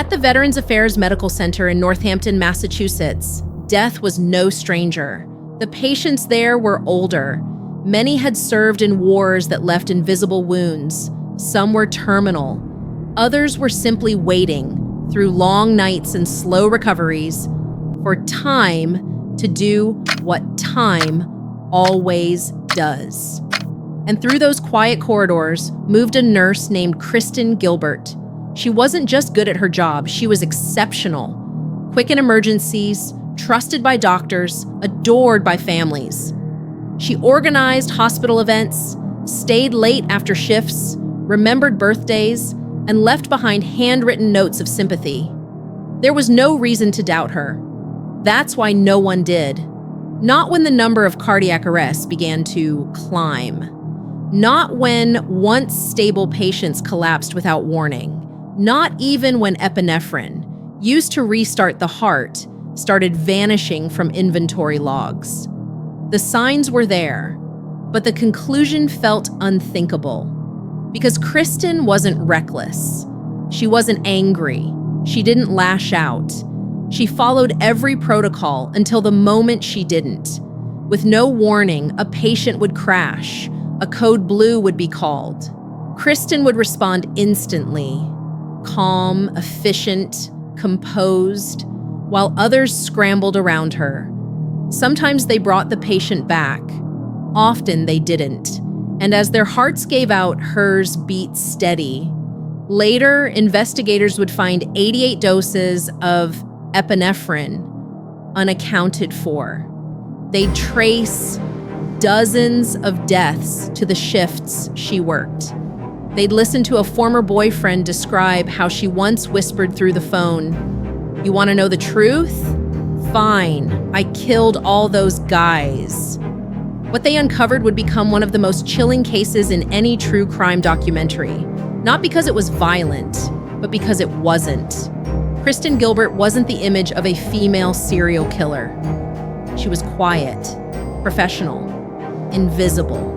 At the Veterans Affairs Medical Center in Northampton, Massachusetts, death was no stranger. The patients there were older. Many had served in wars that left invisible wounds. Some were terminal. Others were simply waiting through long nights and slow recoveries for time to do what time always does. And through those quiet corridors moved a nurse named Kristen Gilbert. She wasn't just good at her job, she was exceptional. Quick in emergencies, trusted by doctors, adored by families. She organized hospital events, stayed late after shifts, remembered birthdays, and left behind handwritten notes of sympathy. There was no reason to doubt her. That's why no one did. Not when the number of cardiac arrests began to climb. Not when once stable patients collapsed without warning. Not even when epinephrine, used to restart the heart, started vanishing from inventory logs. The signs were there, but the conclusion felt unthinkable. Because Kristen wasn't reckless. She wasn't angry. She didn't lash out. She followed every protocol until the moment she didn't. With no warning, a patient would crash. A code blue would be called. Kristen would respond instantly. Calm, efficient, composed, while others scrambled around her. Sometimes they brought the patient back. Often they didn't. And as their hearts gave out, hers beat steady. Later, investigators would find 88 doses of epinephrine unaccounted for. They'd trace dozens of deaths to the shifts she worked. They'd listen to a former boyfriend describe how she once whispered through the phone, "You want to know the truth? Fine, I killed all those guys." What they uncovered would become one of the most chilling cases in any true crime documentary. Not because it was violent, but because it wasn't. Kristen Gilbert wasn't the image of a female serial killer. She was quiet, professional, invisible.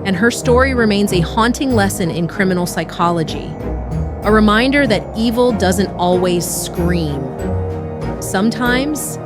And her story remains a haunting lesson in criminal psychology. A reminder that evil doesn't always scream. Sometimes,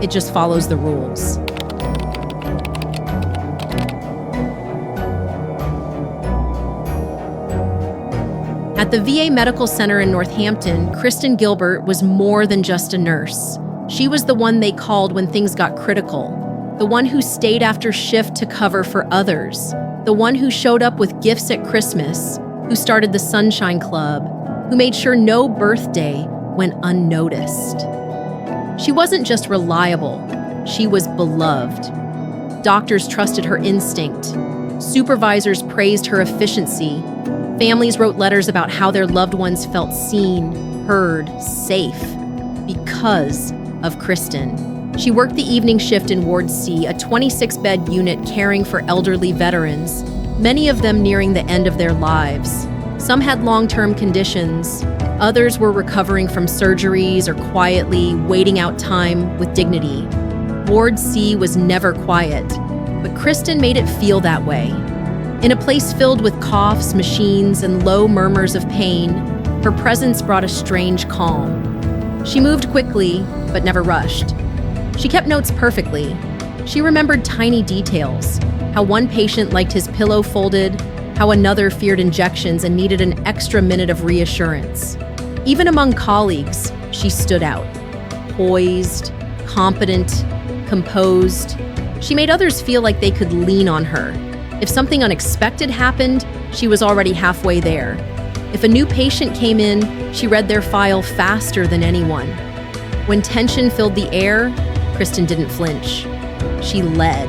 it just follows the rules. At the VA Medical Center in Northampton, Kristen Gilbert was more than just a nurse. She was the one they called when things got critical, the one who stayed after shift to cover for others, the one who showed up with gifts at Christmas, who started the Sunshine Club, who made sure no birthday went unnoticed. She wasn't just reliable, she was beloved. Doctors trusted her instinct. Supervisors praised her efficiency. Families wrote letters about how their loved ones felt seen, heard, safe because of Kristen. She worked the evening shift in Ward C, a 26-bed unit caring for elderly veterans, many of them nearing the end of their lives. Some had long-term conditions. Others were recovering from surgeries or quietly waiting out time with dignity. Ward C was never quiet, but Kristen made it feel that way. In a place filled with coughs, machines, and low murmurs of pain, her presence brought a strange calm. She moved quickly, but never rushed. She kept notes perfectly. She remembered tiny details, how one patient liked his pillow folded, how another feared injections and needed an extra minute of reassurance. Even among colleagues, she stood out. Poised, competent, composed. She made others feel like they could lean on her. If something unexpected happened, she was already halfway there. If a new patient came in, she read their file faster than anyone. When tension filled the air, Kristen didn't flinch. She led.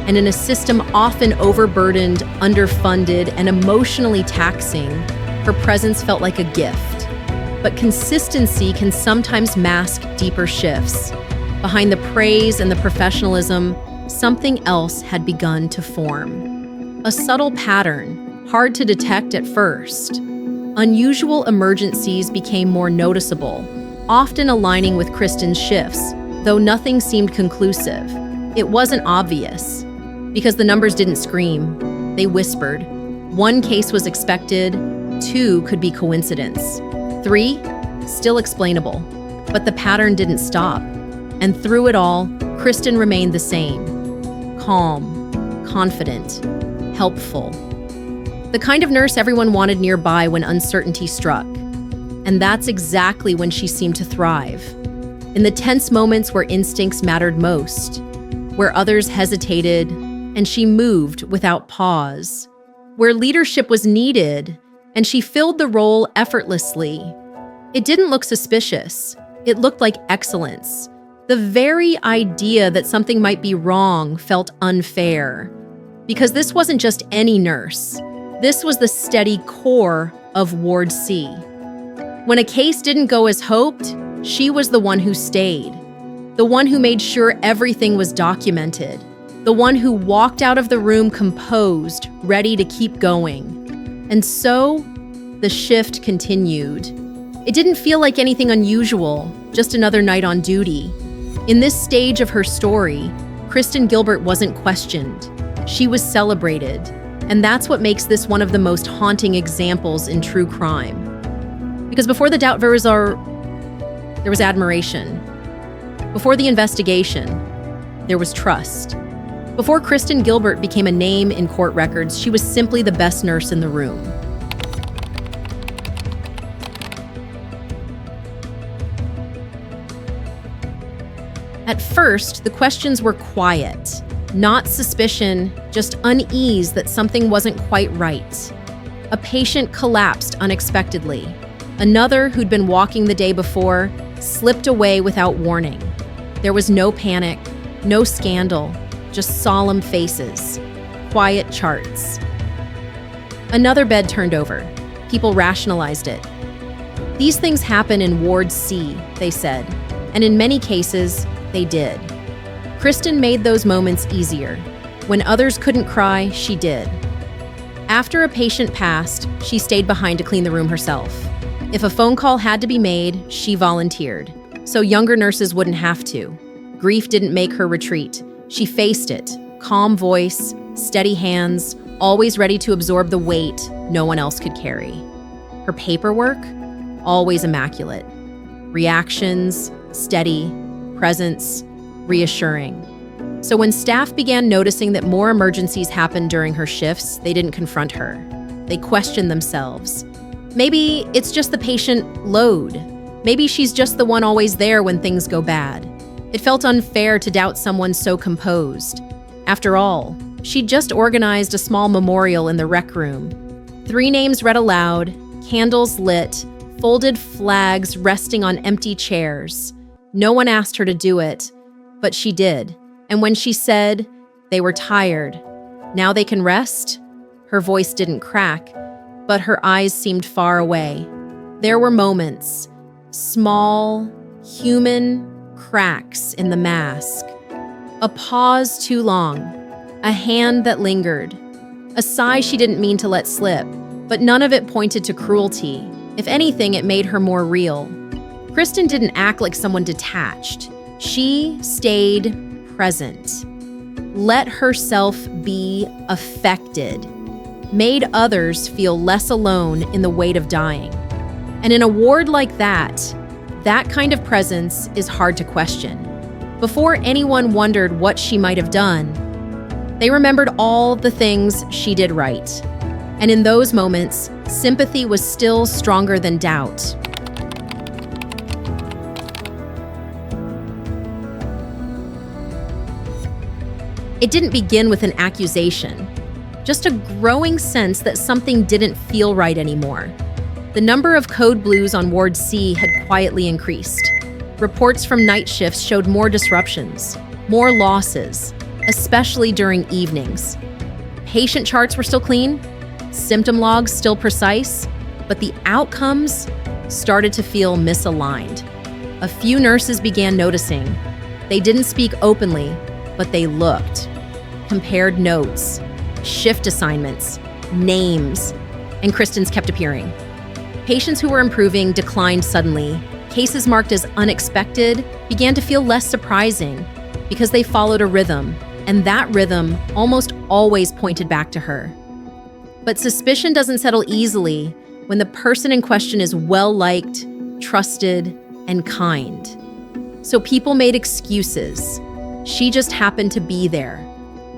And in a system often overburdened, underfunded, and emotionally taxing, her presence felt like a gift. But consistency can sometimes mask deeper shifts. Behind the praise and the professionalism, something else had begun to form. A subtle pattern, hard to detect at first. Unusual emergencies became more noticeable, often aligning with Kristen's shifts, though nothing seemed conclusive. It wasn't obvious, because the numbers didn't scream. They whispered. 1 case was expected, 2 could be coincidence. 3, still explainable. But the pattern didn't stop. And through it all, Kristen remained the same. Calm, confident, helpful. The kind of nurse everyone wanted nearby when uncertainty struck. And that's exactly when she seemed to thrive. In the tense moments where instincts mattered most, where others hesitated, and she moved without pause. Where leadership was needed, and she filled the role effortlessly. It didn't look suspicious. It looked like excellence. The very idea that something might be wrong felt unfair. Because this wasn't just any nurse. This was the steady core of Ward C. When a case didn't go as hoped, she was the one who stayed. The one who made sure everything was documented. The one who walked out of the room composed, ready to keep going. And so, the shift continued. It didn't feel like anything unusual, just another night on duty. In this stage of her story, Kristen Gilbert wasn't questioned. She was celebrated. And that's what makes this one of the most haunting examples in true crime. Because before the doubt, there was admiration. Before the investigation, there was trust. Before Kristen Gilbert became a name in court records, she was simply the best nurse in the room. At first, the questions were quiet. Not suspicion, just unease that something wasn't quite right. A patient collapsed unexpectedly. Another, who'd been walking the day before, slipped away without warning. There was no panic, no scandal, just solemn faces, quiet charts. Another bed turned over. People rationalized it. These things happen in Ward C, they said, and in many cases, they did. Kristen made those moments easier. When others couldn't cry, she did. After a patient passed, she stayed behind to clean the room herself. If a phone call had to be made, she volunteered, so younger nurses wouldn't have to. Grief didn't make her retreat. She faced it, calm voice, steady hands, always ready to absorb the weight no one else could carry. Her paperwork, always immaculate. Reactions, steady, presence, reassuring. So when staff began noticing that more emergencies happened during her shifts, they didn't confront her. They questioned themselves. Maybe it's just the patient load. Maybe she's just the one always there when things go bad. It felt unfair to doubt someone so composed. After all, she'd just organized a small memorial in the rec room. 3 names read aloud, candles lit, folded flags resting on empty chairs. No one asked her to do it, but she did. And when she said they were tired, now they can rest, her voice didn't crack, but her eyes seemed far away. There were moments, small, human cracks in the mask. A pause too long, a hand that lingered, a sigh she didn't mean to let slip, but none of it pointed to cruelty. If anything, it made her more real. Kristen didn't act like someone detached. She stayed present, let herself be affected, made others feel less alone in the weight of dying. And in a ward like that kind of presence is hard to question. Before anyone wondered what she might have done, they remembered all the things she did right. And in those moments, sympathy was still stronger than doubt. It didn't begin with an accusation, just a growing sense that something didn't feel right anymore. The number of code blues on Ward C had quietly increased. Reports from night shifts showed more disruptions, more losses, especially during evenings. Patient charts were still clean, symptom logs still precise, but the outcomes started to feel misaligned. A few nurses began noticing. They didn't speak openly, but they looked, compared notes, shift assignments, names, and Kristen's kept appearing. Patients who were improving declined suddenly. Cases marked as unexpected began to feel less surprising because they followed a rhythm, and that rhythm almost always pointed back to her. But suspicion doesn't settle easily when the person in question is well-liked, trusted, and kind. So people made excuses. She just happened to be there.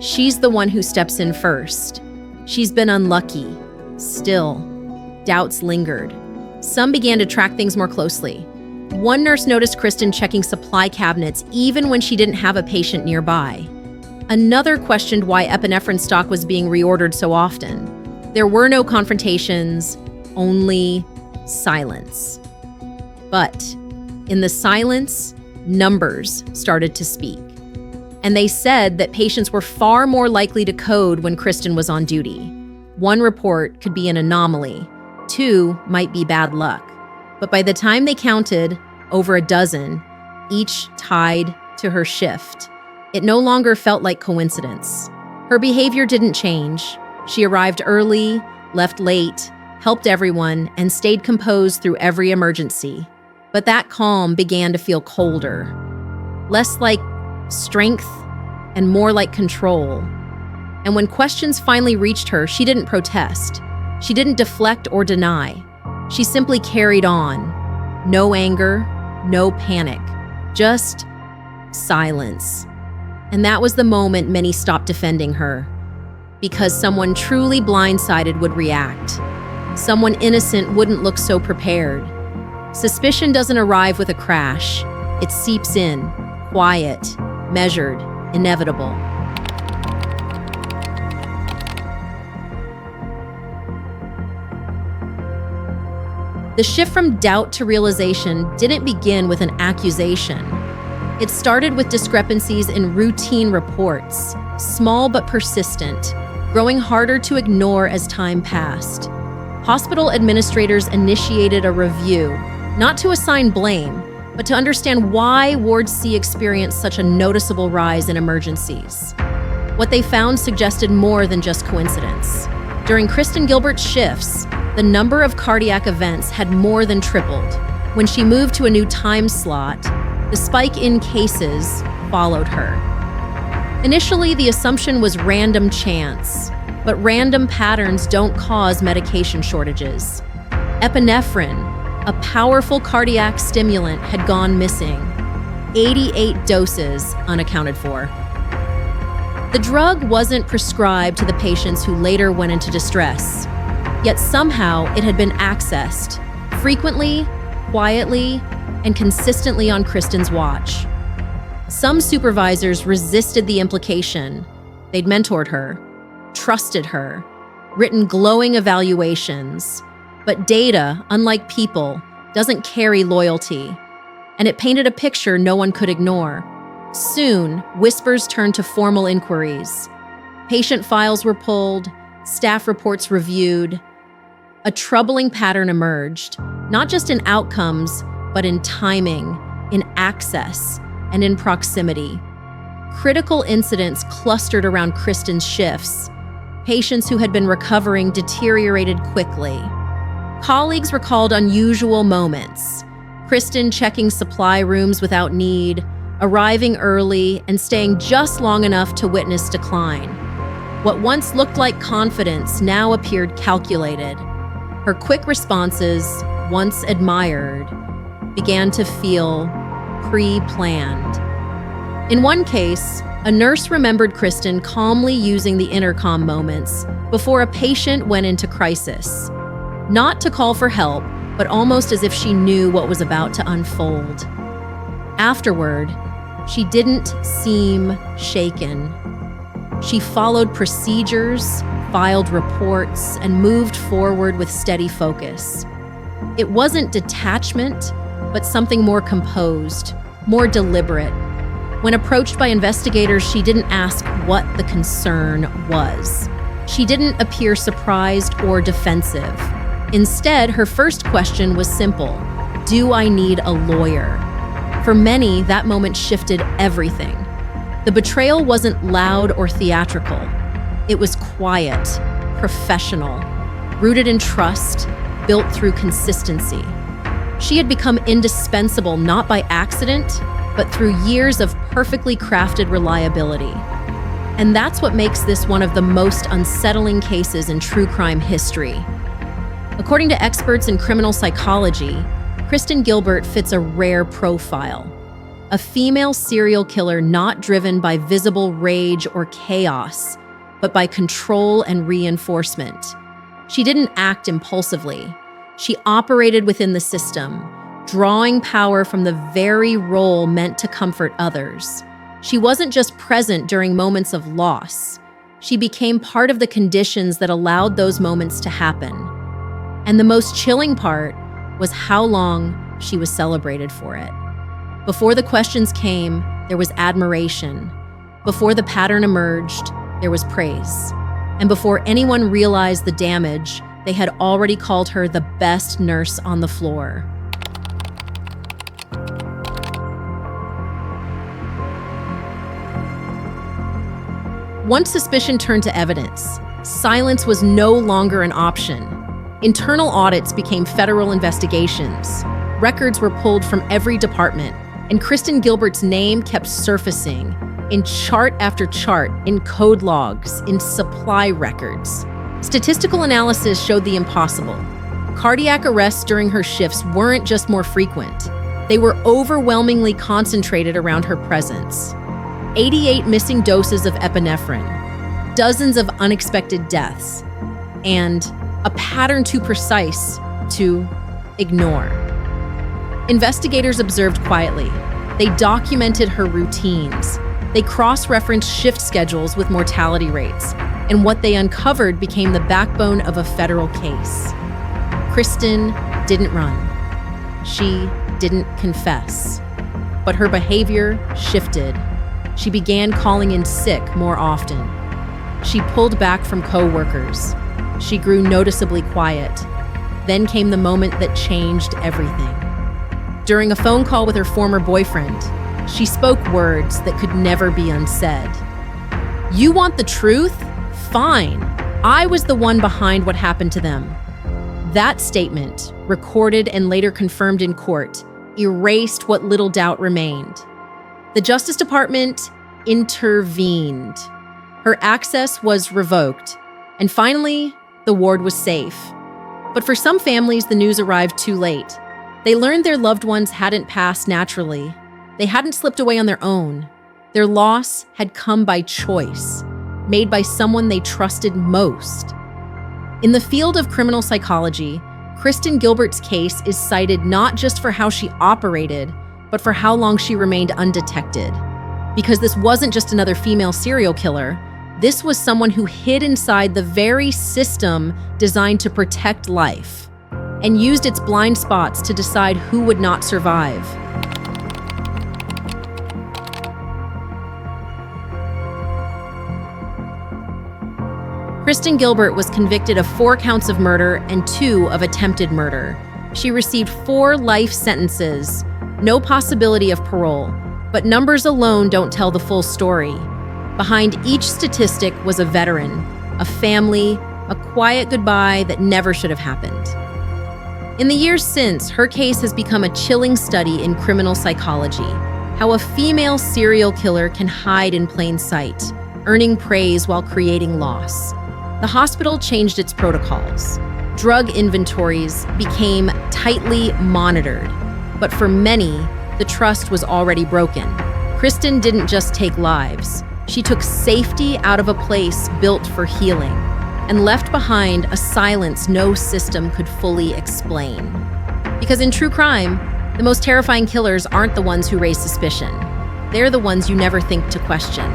She's the one who steps in first. She's been unlucky. Still, doubts lingered. Some began to track things more closely. One nurse noticed Kristen checking supply cabinets even when she didn't have a patient nearby. Another questioned why epinephrine stock was being reordered so often. There were no confrontations, only silence. But in the silence, numbers started to speak. And they said that patients were far more likely to code when Kristen was on duty. One report could be an anomaly. 2 might be bad luck. But by the time they counted, over a dozen, each tied to her shift. It no longer felt like coincidence. Her behavior didn't change. She arrived early, left late, helped everyone, and stayed composed through every emergency. But that calm began to feel colder. Less like strength and more like control. And when questions finally reached her, she didn't protest. She didn't deflect or deny. She simply carried on. No anger, no panic, just silence. And that was the moment many stopped defending her. Because someone truly blindsided would react. Someone innocent wouldn't look so prepared. Suspicion doesn't arrive with a crash. It seeps in, quiet, measured, inevitable. The shift from doubt to realization didn't begin with an accusation. It started with discrepancies in routine reports, small but persistent, growing harder to ignore as time passed. Hospital administrators initiated a review, not to assign blame, but to understand why Ward C experienced such a noticeable rise in emergencies. What they found suggested more than just coincidence. During Kristen Gilbert's shifts, the number of cardiac events had more than tripled. When she moved to a new time slot, the spike in cases followed her. Initially, the assumption was random chance, but random patterns don't cause medication shortages. Epinephrine, a powerful cardiac stimulant, had gone missing. 88 doses unaccounted for. The drug wasn't prescribed to the patients who later went into distress, yet somehow it had been accessed, frequently, quietly, and consistently on Kristen's watch. Some supervisors resisted the implication. They'd mentored her, trusted her, written glowing evaluations. But data, unlike people, doesn't carry loyalty, and it painted a picture no one could ignore. Soon, whispers turned to formal inquiries. Patient files were pulled, staff reports reviewed. A troubling pattern emerged, not just in outcomes, but in timing, in access, and in proximity. Critical incidents clustered around Kristen's shifts. Patients who had been recovering deteriorated quickly. Colleagues recalled unusual moments. Kristen checking supply rooms without need, arriving early, and staying just long enough to witness decline. What once looked like confidence now appeared calculated. Her quick responses, once admired, began to feel pre-planned. In one case, a nurse remembered Kristen calmly using the intercom moments before a patient went into crisis. Not to call for help, but almost as if she knew what was about to unfold. Afterward, she didn't seem shaken. She followed procedures, filed reports, and moved forward with steady focus. It wasn't detachment, but something more composed, more deliberate. When approached by investigators, she didn't ask what the concern was. She didn't appear surprised or defensive. Instead, her first question was simple: do I need a lawyer? For many, that moment shifted everything. The betrayal wasn't loud or theatrical. It was quiet, professional, rooted in trust, built through consistency. She had become indispensable not by accident, but through years of perfectly crafted reliability. And that's what makes this one of the most unsettling cases in true crime history. According to experts in criminal psychology, Kristen Gilbert fits a rare profile. A female serial killer not driven by visible rage or chaos, but by control and reinforcement. She didn't act impulsively. She operated within the system, drawing power from the very role meant to comfort others. She wasn't just present during moments of loss. She became part of the conditions that allowed those moments to happen. And the most chilling part was how long she was celebrated for it. Before the questions came, there was admiration. Before the pattern emerged, there was praise. And before anyone realized the damage, they had already called her the best nurse on the floor. Once suspicion turned to evidence, silence was no longer an option. Internal audits became federal investigations. Records were pulled from every department, and Kristen Gilbert's name kept surfacing in chart after chart, in code logs, in supply records. Statistical analysis showed the impossible. Cardiac arrests during her shifts weren't just more frequent. They were overwhelmingly concentrated around her presence. 88 missing doses of epinephrine, dozens of unexpected deaths, and a pattern too precise to ignore. Investigators observed quietly. They documented her routines. They cross-referenced shift schedules with mortality rates, and what they uncovered became the backbone of a federal case. Kristen didn't run. She didn't confess. But her behavior shifted. She began calling in sick more often. She pulled back from co-workers. She grew noticeably quiet. Then came the moment that changed everything. During a phone call with her former boyfriend, she spoke words that could never be unsaid. "You want the truth? Fine. I was the one behind what happened to them." That statement, recorded and later confirmed in court, erased what little doubt remained. The Justice Department intervened. Her access was revoked, and finally, the ward was safe. But for some families, the news arrived too late. They learned their loved ones hadn't passed naturally. They hadn't slipped away on their own. Their loss had come by choice, made by someone they trusted most. In the field of criminal psychology, Kristen Gilbert's case is cited not just for how she operated, but for how long she remained undetected. Because this wasn't just another female serial killer, this was someone who hid inside the very system designed to protect life, and used its blind spots to decide who would not survive. Kristen Gilbert was convicted of 4 counts of murder and 2 of attempted murder. She received 4 life sentences, no possibility of parole, but numbers alone don't tell the full story. Behind each statistic was a veteran, a family, a quiet goodbye that never should have happened. In the years since, her case has become a chilling study in criminal psychology, how a female serial killer can hide in plain sight, earning praise while creating loss. The hospital changed its protocols. Drug inventories became tightly monitored, but for many, the trust was already broken. Kristen didn't just take lives. She took safety out of a place built for healing, and left behind a silence no system could fully explain. Because in true crime, the most terrifying killers aren't the ones who raise suspicion. They're the ones you never think to question.